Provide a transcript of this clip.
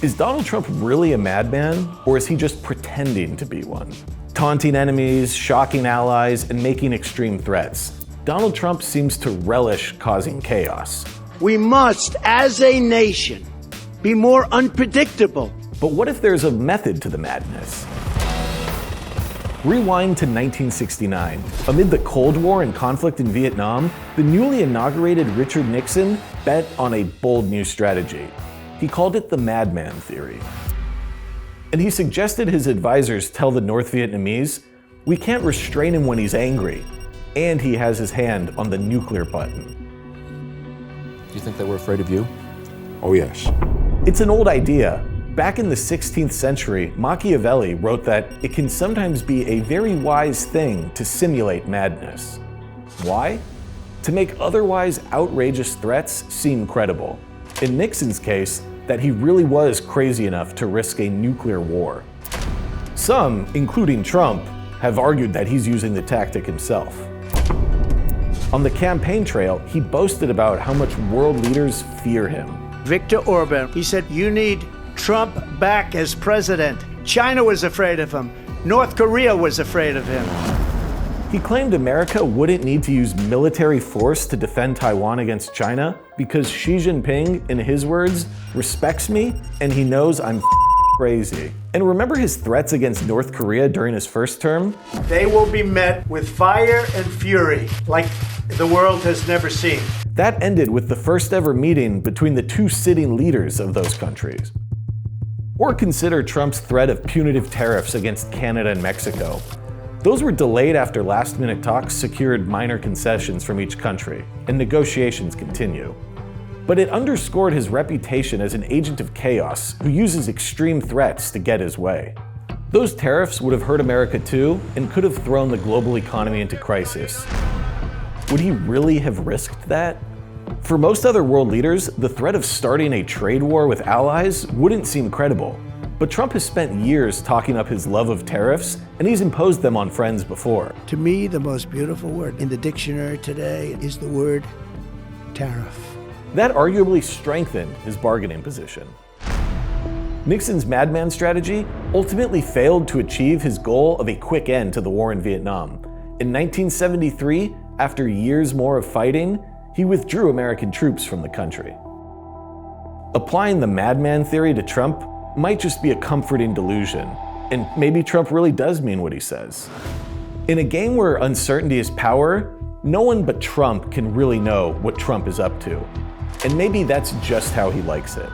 Is Donald Trump really a madman, or is he just pretending to be one? Taunting enemies, shocking allies, and making extreme threats, Donald Trump seems to relish causing chaos. We must, as a nation, be more unpredictable. But what if there's a method to the madness? Rewind to 1969. Amid the Cold War and conflict in Vietnam, the newly inaugurated Richard Nixon bet on a bold new strategy. He called it the madman theory. And he suggested his advisors tell the North Vietnamese, we can't restrain him when he's angry, and he has his hand on the nuclear button. Do you think they were afraid of you? Oh, yes. It's an old idea. Back in the 16th century, Machiavelli wrote that it can sometimes be a very wise thing to simulate madness. Why? To make otherwise outrageous threats seem credible. In Nixon's case, that he really was crazy enough to risk a nuclear war. Some, including Trump, have argued that he's using the tactic himself. On the campaign trail, he boasted about how much world leaders fear him. Viktor Orban, he said, you need Trump back as president. China was afraid of him. North Korea was afraid of him. He claimed America wouldn't need to use military force to defend Taiwan against China because Xi Jinping, in his words, respects me and he knows I'm crazy. And remember his threats against North Korea during his first term? They will be met with fire and fury like the world has never seen. That ended with the first ever meeting between the two sitting leaders of those countries. Or consider Trump's threat of punitive tariffs against Canada and Mexico. Those were delayed after last-minute talks secured minor concessions from each country, and negotiations continue. But it underscored his reputation as an agent of chaos who uses extreme threats to get his way. Those tariffs would have hurt America too, and could have thrown the global economy into crisis. Would he really have risked that? For most other world leaders, the threat of starting a trade war with allies wouldn't seem credible. But Trump has spent years talking up his love of tariffs, and he's imposed them on friends before. To me, the most beautiful word in the dictionary today is the word tariff. That arguably strengthened his bargaining position. Nixon's madman strategy ultimately failed to achieve his goal of a quick end to the war in Vietnam. In 1973, after years more of fighting, he withdrew American troops from the country. Applying the madman theory to Trump might just be a comforting delusion, and maybe Trump really does mean what he says. In a game where uncertainty is power, no one but Trump can really know what Trump is up to. And maybe that's just how he likes it.